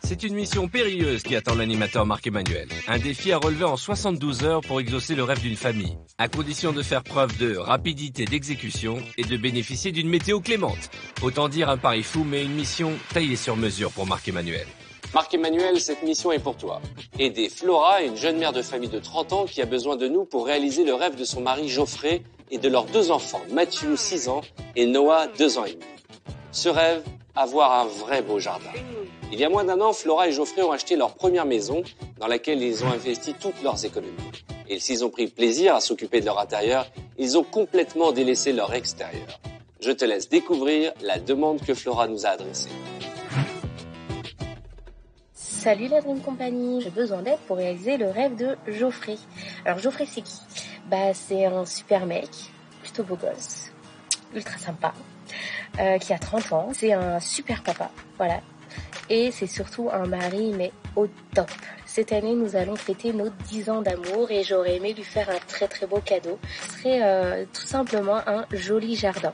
C'est une mission périlleuse qui attend l'animateur Marc-Emmanuel. Un défi à relever en 72 heures pour exaucer le rêve d'une famille, à condition de faire preuve de rapidité d'exécution et de bénéficier d'une météo clémente. Autant dire un pari fou, mais une mission taillée sur mesure pour Marc-Emmanuel. Marc-Emmanuel, cette mission est pour toi. Aider Flora, une jeune mère de famille de 30 ans qui a besoin de nous pour réaliser le rêve de son mari Geoffrey et de leurs 2 enfants, Mathieu, 6 ans, et Noah, 2 ans et demi. Ce rêve, avoir un vrai beau jardin. Il y a moins d'1 an, Flora et Geoffrey ont acheté leur première maison dans laquelle ils ont investi toutes leurs économies. Et s'ils ont pris plaisir à s'occuper de leur intérieur, ils ont complètement délaissé leur extérieur. Je te laisse découvrir la demande que Flora nous a adressée. Salut la Dream Company, j'ai besoin d'aide pour réaliser le rêve de Geoffrey. Alors Geoffrey c'est qui ? C'est un super mec, plutôt beau gosse, ultra sympa, qui a 30 ans. C'est un super papa, voilà. Et c'est surtout un mari, mais au top. Cette année, nous allons fêter nos 10 ans d'amour et j'aurais aimé lui faire un très très beau cadeau. Ce serait tout simplement un joli jardin.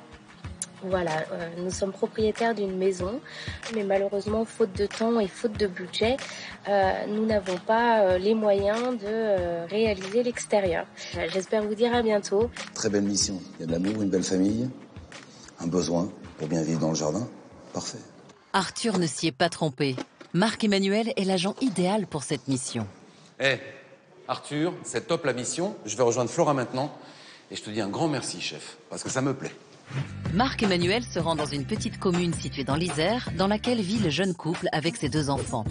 Voilà, nous sommes propriétaires d'une maison, mais malheureusement, faute de temps et faute de budget, nous n'avons pas les moyens de réaliser l'extérieur. J'espère vous dire à bientôt. Très belle mission. Il y a de l'amour, une belle famille, un besoin pour bien vivre dans le jardin. Parfait. Arthur ne s'y est pas trompé. Marc-Emmanuel est l'agent idéal pour cette mission. Arthur, c'est top la mission. Je vais rejoindre Flora maintenant. Et je te dis un grand merci, chef, parce que ça me plaît. Marc-Emmanuel se rend dans une petite commune située dans l'Isère, dans laquelle vit le jeune couple avec ses 2 enfants.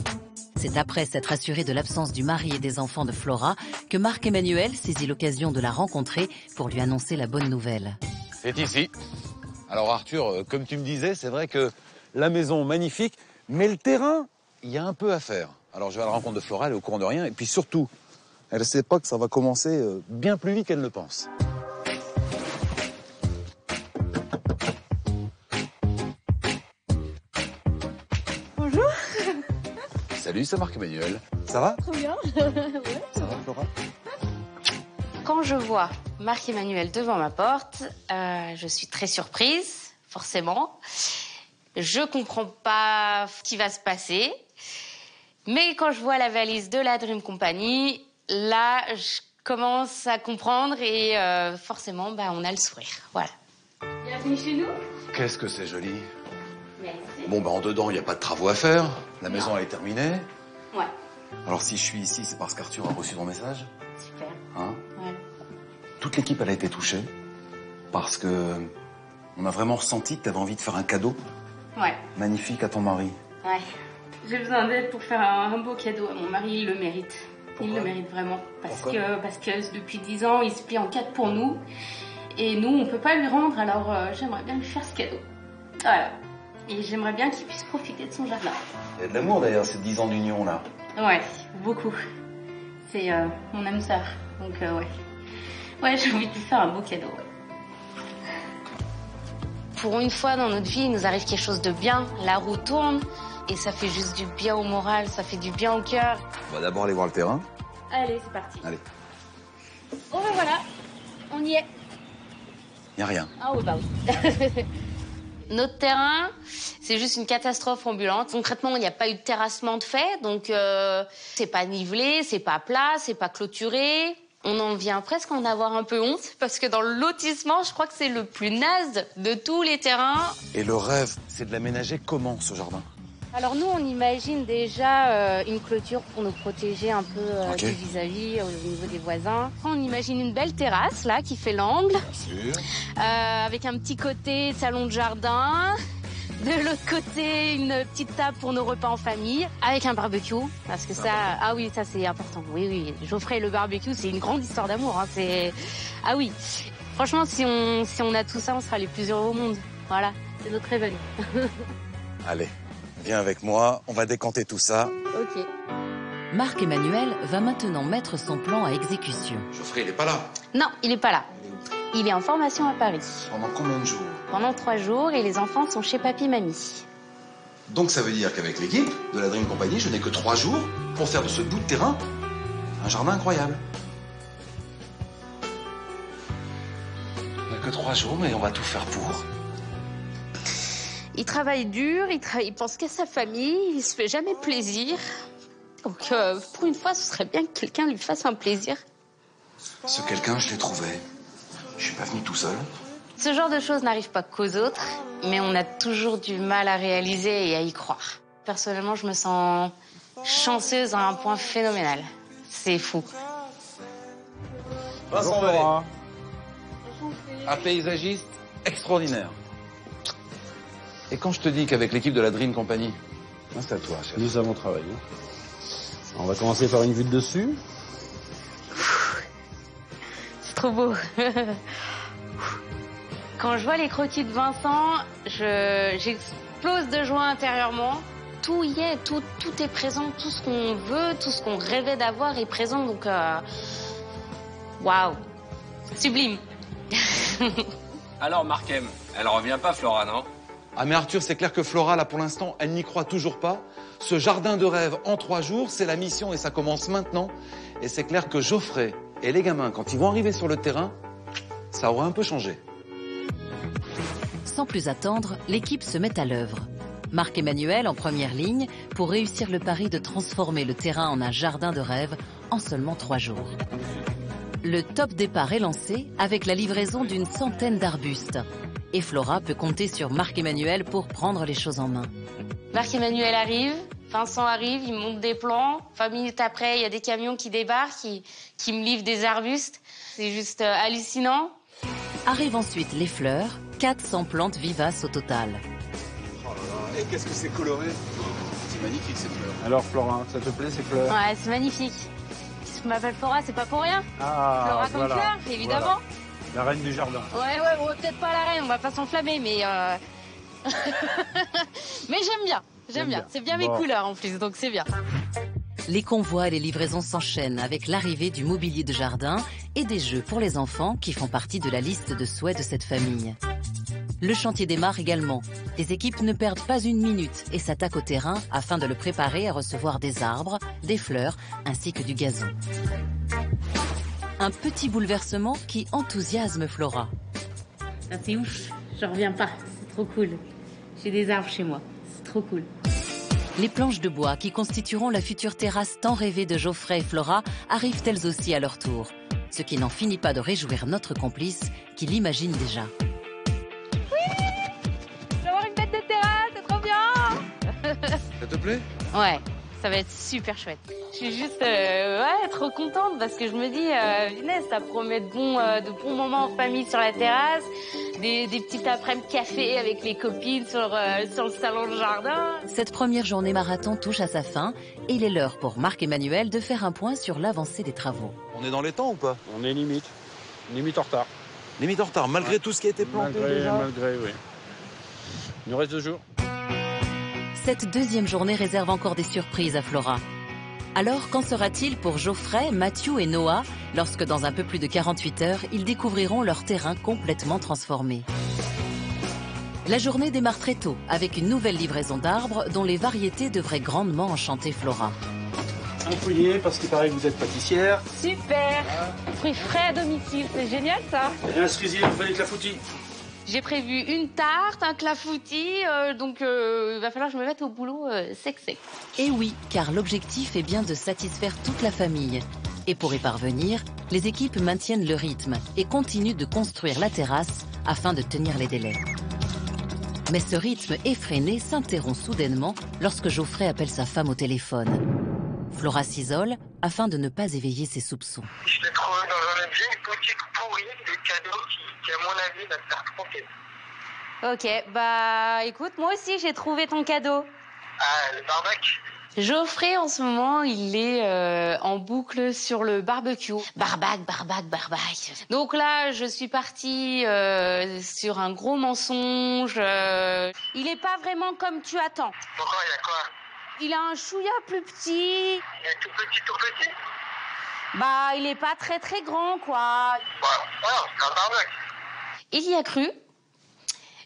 C'est après s'être assuré de l'absence du mari et des enfants de Flora que Marc-Emmanuel saisit l'occasion de la rencontrer pour lui annoncer la bonne nouvelle. C'est ici. Alors Arthur, comme tu me disais, c'est vrai que la maison magnifique, mais le terrain, il y a un peu à faire. Alors je vais à la rencontre de Flora, elle est au courant de rien, et puis surtout, elle ne sait pas que ça va commencer bien plus vite qu'elle ne pense. Bonjour. Salut, c'est Marc-Emmanuel. Ça va ? Trop bien. Ouais. Ça va, Flora ? Quand je vois Marc-Emmanuel devant ma porte, je suis très surprise, forcément. Je comprends pas ce qui va se passer. Mais quand je vois la valise de la Dream Company, là, je commence à comprendre et forcément, on a le sourire. Voilà. Bienvenue chez nous. Qu'est-ce que c'est joli. Merci. Bon, en dedans, il n'y a pas de travaux à faire. La maison, elle est terminée. Ouais. Alors, si je suis ici, c'est parce qu'Arthur a reçu ton message. Super. Hein ? Ouais. Toute l'équipe, elle a été touchée. Parce que on a vraiment ressenti que tu avais envie de faire un cadeau Ouais. magnifique à ton mari. Ouais. J'ai besoin d'aide pour faire un beau cadeau à mon mari, il le mérite. Pourquoi ? Il le mérite vraiment. Parce Pourquoi ? que depuis 10 ans, il se plie en 4 pour nous. Et nous, on peut pas lui rendre, alors j'aimerais bien lui faire ce cadeau. Voilà. Et j'aimerais bien qu'il puisse profiter de son jardin. Il y a de l'amour derrière ces 10 ans d'union, là. Ouais, beaucoup. C'est mon âme sœur. Donc ouais. Ouais, j'ai envie de lui faire un beau cadeau. Pour une fois dans notre vie, il nous arrive quelque chose de bien. La roue tourne et ça fait juste du bien au moral, ça fait du bien au cœur. On va d'abord aller voir le terrain. Allez, c'est parti. Allez. Oh ben voilà, on y est. Il n'y a rien. Ah oui, bah oui. Notre terrain, c'est juste une catastrophe ambulante. Concrètement, il n'y a pas eu de terrassement de fait, donc c'est pas nivelé, c'est pas plat, c'est pas clôturé. On en vient presque à en avoir un peu honte, parce que dans le lotissement, je crois que c'est le plus naze de tous les terrains. Et le rêve, c'est de l'aménager comment, ce jardin ? Alors nous, on imagine déjà une clôture pour nous protéger un peu Ok. du vis-à-vis au niveau des voisins. On imagine une belle terrasse, là, qui fait l'angle, Bien sûr. avec un petit côté salon de jardin. De l'autre côté, une petite table pour nos repas en famille, avec un barbecue, parce que ça, ah oui, ça c'est important. Oui, Geoffrey et le barbecue, c'est une grande histoire d'amour. Hein. Ah oui, franchement, si on a tout ça, on sera les plus heureux au monde. Voilà, c'est notre rêve. Allez, viens avec moi, on va décanter tout ça. Ok. Marc-Emmanuel va maintenant mettre son plan à exécution. Geoffrey, il est pas là. Non, il est pas là. Il est en formation à Paris. Pendant combien de jours ? Pendant 3 jours et les enfants sont chez papy-mamie. Donc ça veut dire qu'avec l'équipe de la Dream Company, je n'ai que 3 jours pour faire de ce bout de terrain un jardin incroyable. On n'a que 3 jours, mais on va tout faire pour. Il travaille dur, il pense qu'à sa famille, il se fait jamais plaisir. Donc pour une fois, ce serait bien que quelqu'un lui fasse un plaisir. Ce quelqu'un, je l'ai trouvé. Je suis pas venu tout seul. Ce genre de choses n'arrive pas qu'aux autres, mais on a toujours du mal à réaliser et à y croire. Personnellement, je me sens chanceuse à un point phénoménal. C'est fou. Vincent Vallet, un paysagiste extraordinaire. Et quand je te dis qu'avec l'équipe de la Dream Company, c'est à toi, chef. Nous avons travaillé. On va commencer par une vue de dessus. C'est trop beau. Quand je vois les croquis de Vincent, j'explose de joie intérieurement. Tout y est, tout est présent, tout ce qu'on veut, tout ce qu'on rêvait d'avoir est présent. Donc, waouh, sublime. Alors Markem, elle revient pas Flora, non? Ah mais Arthur, c'est clair que Flora, là pour l'instant, elle n'y croit toujours pas. Ce jardin de rêve en 3 jours, c'est la mission et ça commence maintenant. Et c'est clair que Geoffrey et les gamins, quand ils vont arriver sur le terrain, ça aura un peu changé. Sans plus attendre, l'équipe se met à l'œuvre. Marc-Emmanuel en première ligne pour réussir le pari de transformer le terrain en un jardin de rêve en seulement 3 jours. Le top départ est lancé avec la livraison d'une centaine d'arbustes. Et Flora peut compter sur Marc-Emmanuel pour prendre les choses en main. Marc-Emmanuel arrive, Vincent arrive, il monte des plans. 20 minutes après, il y a des camions qui débarquent, qui me livrent des arbustes. C'est juste hallucinant. Arrivent ensuite les fleurs, 400 plantes vivaces au total. Et qu'est-ce que c'est coloré? C'est magnifique ces fleurs. Alors Flora, ça te plaît ces fleurs? Ouais, c'est magnifique. Je m'appelle Flora, c'est pas pour rien. Ah, Flora comme voilà, fleur, évidemment. Voilà. La reine du jardin. Ouais, bon, peut-être pas la reine, on va pas s'enflammer, mais mais j'aime bien. C'est bien mes couleurs en plus, donc c'est bien. Les convois et les livraisons s'enchaînent avec l'arrivée du mobilier de jardin et des jeux pour les enfants qui font partie de la liste de souhaits de cette famille. Le chantier démarre également. Les équipes ne perdent pas une minute et s'attaquent au terrain afin de le préparer à recevoir des arbres, des fleurs ainsi que du gazon. Un petit bouleversement qui enthousiasme Flora. Ça c'est ouf, je reviens pas, c'est trop cool. J'ai des arbres chez moi, c'est trop cool. Les planches de bois qui constitueront la future terrasse tant rêvée de Geoffrey et Flora arrivent elles aussi à leur tour. Ce qui n'en finit pas de réjouir notre complice qui l'imagine déjà. Ça te plaît? Ouais, ça va être super chouette. Je suis juste trop contente parce que je me dis, Inès, ça promet de bons moments en famille sur la terrasse, des petites après-midi café avec les copines sur le salon de jardin. Cette première journée marathon touche à sa fin et il est l'heure pour Marc-Emmanuel de faire un point sur l'avancée des travaux. On est dans les temps ou pas? On est limite en retard. Limite en retard, malgré tout ce qui a été planté déjà. Malgré, oui. Il nous reste 2 jours. Cette deuxième journée réserve encore des surprises à Flora. Alors, qu'en sera-t-il pour Geoffrey, Mathieu et Noah lorsque dans un peu plus de 48 heures, ils découvriront leur terrain complètement transformé? La journée démarre très tôt avec une nouvelle livraison d'arbres dont les variétés devraient grandement enchanter Flora. Un fouillier parce qu'il paraît que vous êtes pâtissière. Super, fruits frais à domicile, c'est génial ça. Et un cerisier, vous fallait clafoutis. J'ai prévu une tarte, un clafoutis, donc il va falloir que je me mette au boulot sec. Et oui, car l'objectif est bien de satisfaire toute la famille. Et pour y parvenir, les équipes maintiennent le rythme et continuent de construire la terrasse afin de tenir les délais. Mais ce rythme effréné s'interrompt soudainement lorsque Geoffrey appelle sa femme au téléphone. Flora s'isole afin de ne pas éveiller ses soupçons. Je l'ai trouvé dans un objet, une boutique pourrie, des cadeaux qui, à mon avis, va te faire tromper. Ok, bah écoute, moi aussi j'ai trouvé ton cadeau. Ah, le barbecue. Geoffrey, en ce moment, il est en boucle sur le barbecue. Barbac. Donc là, je suis partie sur un gros mensonge. Il est pas vraiment comme tu attends. Pourquoi, il y a quoi? Il a un chouïa plus petit. Il est tout petit? Bah, il est pas très grand, quoi. Ouais, c'est un barbecue. Il y a cru,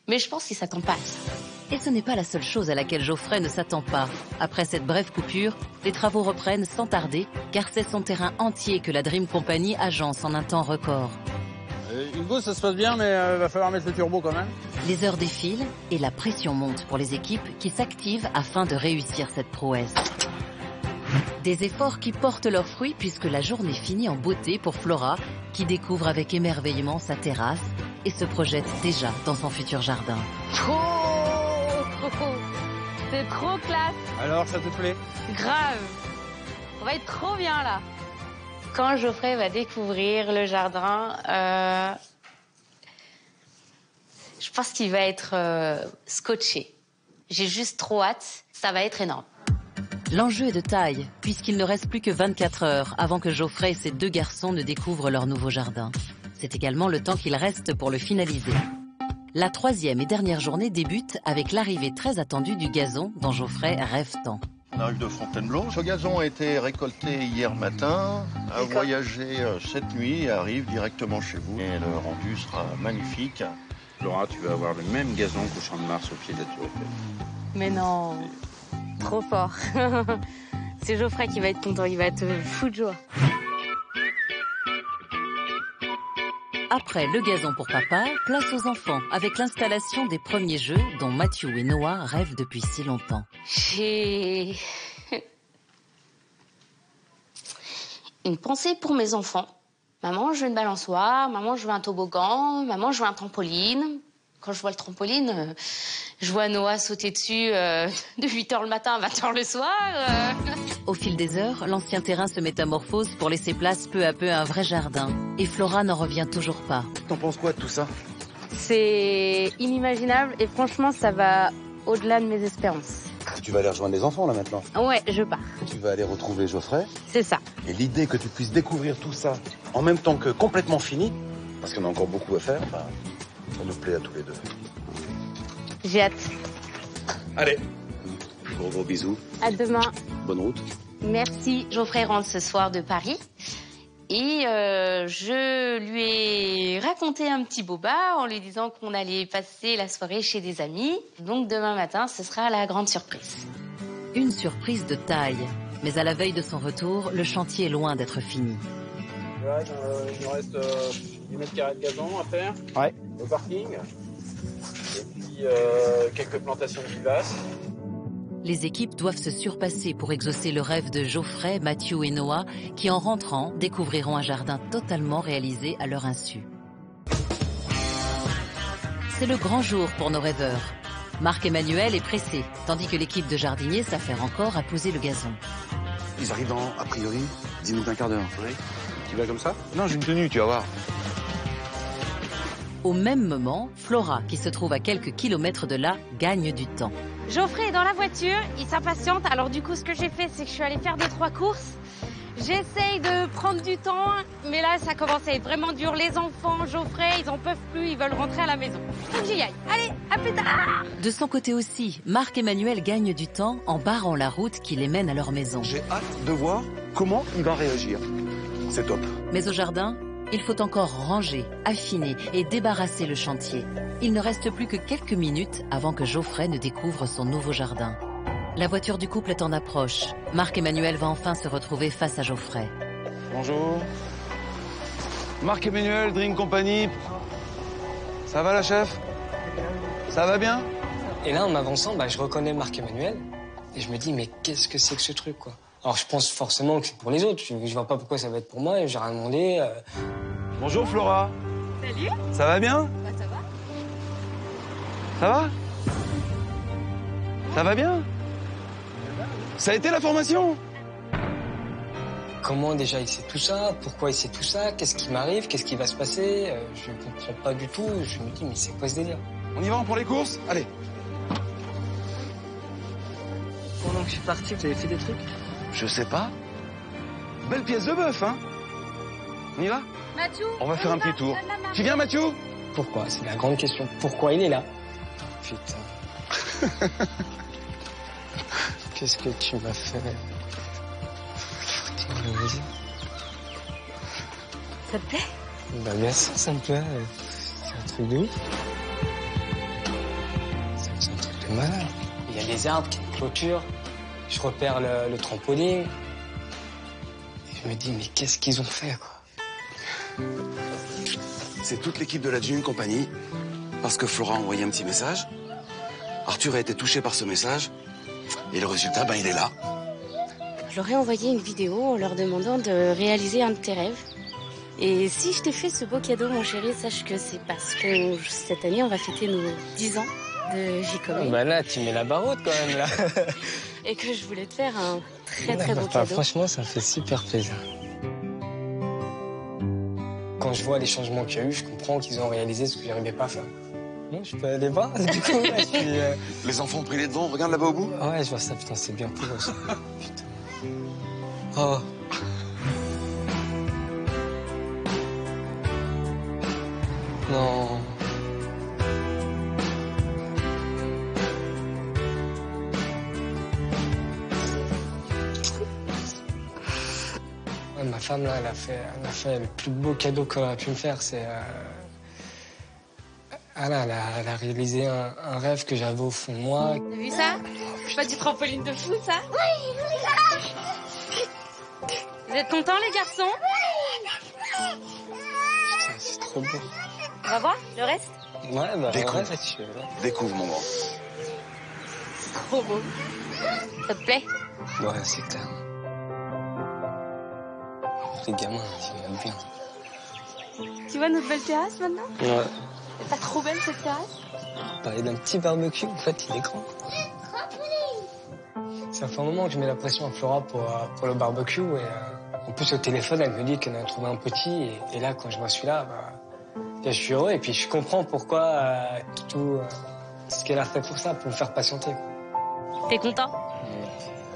mais je pense qu'il s'attend pas à ça. Et ce n'est pas la seule chose à laquelle Geoffrey ne s'attend pas. Après cette brève coupure, les travaux reprennent sans tarder, car c'est son terrain entier que la Dream Company agence en un temps record. Hugo, ça se passe bien, mais va falloir mettre le turbo quand même. Les heures défilent et la pression monte pour les équipes qui s'activent afin de réussir cette prouesse. Des efforts qui portent leurs fruits puisque la journée finit en beauté pour Flora, qui découvre avec émerveillement sa terrasse et se projette déjà dans son futur jardin. C'est trop classe. Alors, ça te plaît? Grave. On va être trop bien là. Quand Geoffrey va découvrir le jardin, je pense qu'il va être scotché. J'ai juste trop hâte. Ça va être énorme. L'enjeu est de taille, puisqu'il ne reste plus que 24 heures avant que Geoffrey et ses 2 garçons ne découvrent leur nouveau jardin. C'est également le temps qu'il reste pour le finaliser. La 3e et dernière journée débute avec l'arrivée très attendue du gazon dont Geoffrey rêve tant. On arrive de Fontainebleau. Ce gazon a été récolté hier matin, a voyagé cette nuit et arrive directement chez vous. Et le rendu sera magnifique. Laura, tu vas avoir le même gazon qu'au Champ de Mars au pied de la Tour Eiffel. Mais non, trop fort. C'est Geoffrey qui va être content, il va être fou de joie. Après le gazon pour papa, place aux enfants avec l'installation des premiers jeux dont Matthew et Noah rêvent depuis si longtemps. J'ai une pensée pour mes enfants. Maman, je veux une balançoire. Maman, je veux un toboggan. Maman, je veux un trampoline. Quand je vois le trampoline, je vois Noah sauter dessus de 8h le matin à 20h le soir. Au fil des heures, l'ancien terrain se métamorphose pour laisser place peu à peu à un vrai jardin. Et Flora n'en revient toujours pas. T'en penses quoi de tout ça? C'est inimaginable et franchement, ça va au-delà de mes espérances. Tu vas aller rejoindre les enfants là maintenant. Ouais, je pars. Tu vas aller retrouver Geoffrey. C'est ça. Et l'idée que tu puisses découvrir tout ça en même temps que complètement fini, parce qu'on a encore beaucoup à faire, ça nous plaît à tous les deux. J'ai hâte. Allez, gros bisous. À demain. Bonne route. Merci. Geoffrey rentre ce soir de Paris. Et je lui ai raconté un petit boba en lui disant qu'on allait passer la soirée chez des amis. Donc demain matin, ce sera la grande surprise. Une surprise de taille. Mais à la veille de son retour, le chantier est loin d'être fini. Là, il nous reste 10 mètres carrés de gazon à faire. Ouais. Le parking. Et puis quelques plantations de vivaces. Les équipes doivent se surpasser pour exaucer le rêve de Geoffrey, Matthew et Noah, qui en rentrant découvriront un jardin totalement réalisé à leur insu. C'est le grand jour pour nos rêveurs. Marc-Emmanuel est pressé, tandis que l'équipe de jardiniers s'affaire encore à poser le gazon. Ils arrivent dans, a priori, 10 minutes, un quart d'heure. Oui. Tu vas comme ça? Non, j'ai une tenue, tu vas voir. Au même moment, Flora, qui se trouve à quelques kilomètres de là, gagne du temps. Geoffrey est dans la voiture, il s'impatiente. Alors du coup, ce que j'ai fait, c'est que je suis allée faire 2-3 courses. J'essaye de prendre du temps, mais là, ça commence à être vraiment dur. Les enfants, Geoffrey, ils en peuvent plus, ils veulent rentrer à la maison. Faut que j'y aille. Allez, à plus tard. De son côté aussi, Marc-Emmanuel gagne du temps en barrant la route qui les mène à leur maison. J'ai hâte de voir comment il va réagir. C'est top. Mais au jardin, il faut encore ranger, affiner et débarrasser le chantier. Il ne reste plus que quelques minutes avant que Geoffrey ne découvre son nouveau jardin. La voiture du couple est en approche. Marc-Emmanuel va enfin se retrouver face à Geoffrey. Bonjour. Marc-Emmanuel, Dream Company. Ça va la chef? Ça va bien? Et là, en avançant, je reconnais Marc-Emmanuel. Et je me dis, mais qu'est-ce que c'est que ce truc, quoi? Alors, je pense forcément que c'est pour les autres. Je vois pas pourquoi ça va être pour moi et j'ai rien demandé. Bonjour Flora. Salut. Ça va bien? Ça va. Ça va? Ça va bien? Ça a été la formation? Comment déjà il sait tout ça? Pourquoi il sait tout ça? Qu'est-ce qui m'arrive? Qu'est-ce qui va se passer? Je comprends pas du tout. Je me dis, mais c'est quoi ce délire? On y va pour les courses? Allez. Pendant que je suis parti, vous avez fait des trucs? Je sais pas. Belle pièce de bœuf, hein? On y va? Mathieu, On va faire un petit tour. Tu viens, Mathieu? Pourquoi? C'est la grande question. Pourquoi il est là? Putain. Qu'est-ce que tu m'as fait? Vas-y. Ça te plaît? Bien sûr, ça me plaît. C'est un truc de ouf. C'est un truc de malade. Il y a des arbres qui me clôturent. Je repère le trampoline. Et je me dis, mais qu'est-ce qu'ils ont fait, quoi? c'est toute l'équipe de la Dune Compagnie, parce que Flora a envoyé un petit message. Arthur a été touché par ce message, et le résultat, ben, il est là. Je leur ai envoyé une vidéo en leur demandant de réaliser un de tes rêves. Et si je t'ai fait ce beau cadeau, mon chéri, sache que c'est parce que cette année, on va fêter nos 10 ans de J-Comics. Bah là, tu mets la barre haute quand même, là. Et que je voulais te faire un très beau cadeau. Franchement, ça me fait super plaisir. Quand je vois les changements qu'il y a eu, je comprends qu'ils ont réalisé ce que j'arrivais pas à faire. Bon, je peux aller voir, du coup, là, je suis... Les enfants ont pris les devants, regarde là-bas au bout. Ouais, je vois ça, putain, c'est bien pour eux, ça. Putain. Oh. Non. Ouais, ma femme, là, elle a fait le plus beau cadeau qu'elle aurait pu me faire. C'est... elle a réalisé un rêve que j'avais au fond de moi. T'as vu ça? Pas du trampoline de foot, ça? Vous êtes contents, les garçons? Putain, c'est trop beau. On va voir le reste? Ouais, bah, Découvre, mon grand. Trop beau. Ça te plaît? Ouais, c'est clair. Les gamins, ils m'aiment bien. Tu vois notre belle terrasse maintenant? Ouais. C'est pas trop belle cette terrasse? Parler d'un petit barbecue, en fait, il est grand. Ça fait un moment que je mets la pression à Flora pour le barbecue et en plus au téléphone, elle me dit qu'elle en a trouvé un petit et là, quand je vois celui-là, bah, je suis heureux et puis je comprends pourquoi tout ce qu'elle a fait pour ça, pour me faire patienter. T'es content?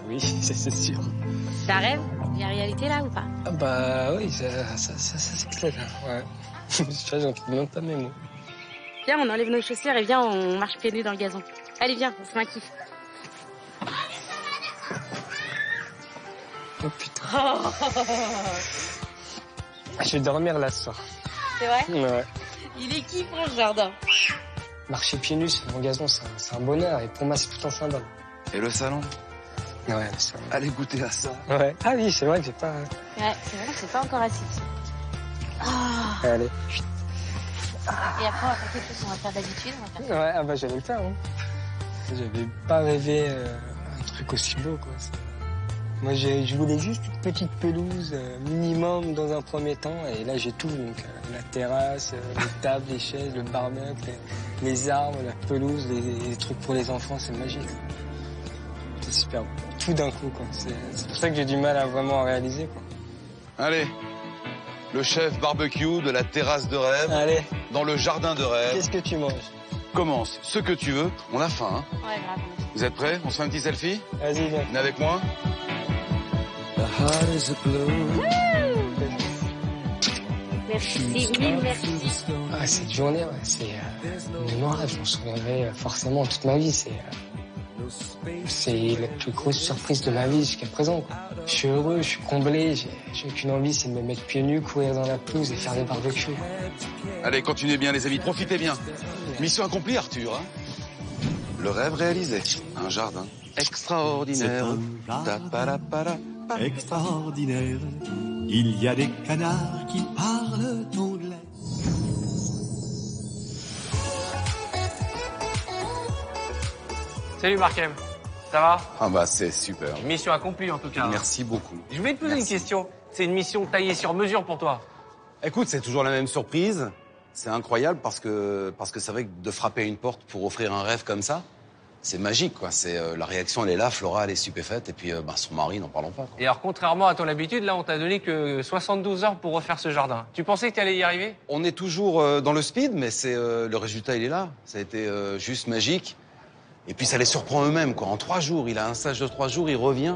Oui, c'est sûr. C'est un rêve? Il y a réalité là ou pas? Ah bah oui, ça c'est clair, ouais. J'en trouve même pas mes mots. Viens, on enlève nos chaussures et viens, on marche pieds nus dans le gazon. Allez, viens, on se fait un kiff. Oh putain. Je vais dormir là ce soir. C'est vrai? Ouais. Il est kiffant ce jardin. Marcher pieds nus sur mon gazon, c'est un bonheur et pour moi c'est tout un symbole. Et le salon? Ouais, le salon. Allez goûter à ça. Ouais. Ah oui, c'est vrai que j'ai pas... Ouais, c'est vrai, c'est pas encore assis. Oh. Allez. Et après, on va faire quelque chose qu'on va faire d'habitude. Ouais, ah bah j'allais le faire. Hein. J'avais pas rêvé un truc aussi beau, quoi. Moi, je voulais juste une petite pelouse minimum dans un premier temps. Et là, j'ai tout. Donc, la terrasse, les tables, les chaises, le barbecue, les arbres, la pelouse, les trucs pour les enfants, c'est magique. C'est super beau. Tout d'un coup, quoi. C'est pour ça que j'ai du mal à vraiment réaliser, quoi. Allez. Le chef barbecue de la terrasse de rêve. Allez. Dans le jardin de rêve. Qu'est-ce que tu manges? Commence ce que tu veux. On a faim, hein? Ouais, grave. Vous êtes prêts? On se fait un petit selfie? Vas-y, viens. Venez avec moi. Merci, mille merci. Ah, cette journée, ouais, c'est une mémoire, je m'en souviendrai forcément toute ma vie. C'est la plus grosse surprise de ma vie jusqu'à présent, quoi. Je suis heureux, je suis comblé, j'ai aucune envie, c'est de me mettre pieds nus, courir dans la pelouse et faire des barbecues. Allez, continuez bien les amis, profitez bien. Mission accomplie Arthur, hein. Le rêve réalisé. Un jardin extraordinaire. Extraordinaire. Il y a des canards qui parlent anglais. Salut Markem, ça va? Ah bah c'est super. Mission accomplie en tout cas. Merci beaucoup. Je voulais te poser une question. C'est une mission taillée sur mesure pour toi. Écoute, c'est toujours la même surprise. C'est incroyable parce que c'est vrai que de frapper à une porte pour offrir un rêve comme ça, c'est magique, quoi. La réaction, elle est là, Flora, elle est stupéfaite, et puis son mari, n'en parlons pas, quoi. Et alors, contrairement à ton habitude, là, on t'a donné que 72 heures pour refaire ce jardin. Tu pensais que tu allais y arriver? On est toujours dans le speed, mais le résultat, il est là. Ça a été juste magique. Et puis ça les surprend eux-mêmes, quoi. En 3 jours, il a un stage de 3 jours, il revient,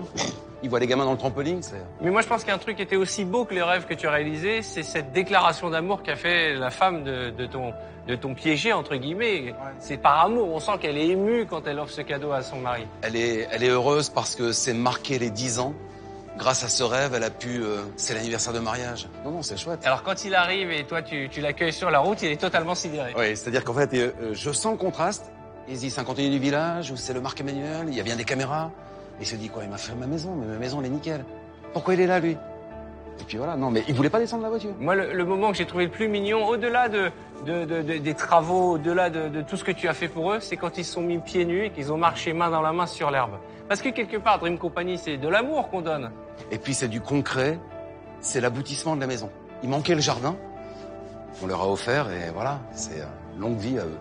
il voit les gamins dans le trampoline. Mais moi, je pense qu'il y a un truc qui était aussi beau que les rêves que tu as réalisés, c'est cette déclaration d'amour qu'a fait la femme de ton piégé, entre guillemets. Ouais. C'est par amour, on sent qu'elle est émue quand elle offre ce cadeau à son mari. Elle est heureuse parce que c'est marqué les 10 ans. Grâce à ce rêve, elle a pu... c'est l'anniversaire de mariage. Non, c'est chouette. Alors quand il arrive et toi, tu l'accueilles sur la route, il est totalement sidéré. Oui, c'est-à-dire qu'en fait, je sens le contraste. Il se dit, c'est un contenu du village, ou c'est le Marc Emmanuel, il y a bien des caméras. Il se dit quoi, il m'a fait ma maison, mais ma maison, elle est nickel. Pourquoi il est là, lui? Et puis voilà, non, mais ils voulaient pas descendre de la voiture. Moi, le moment que j'ai trouvé le plus mignon, au-delà des travaux, au-delà de tout ce que tu as fait pour eux, c'est quand ils se sont mis pieds nus et qu'ils ont marché main dans la main sur l'herbe. Parce que quelque part, Dream Company, c'est de l'amour qu'on donne. Et puis c'est du concret, c'est l'aboutissement de la maison. Il manquait le jardin, on leur a offert et voilà, c'est longue vie à eux.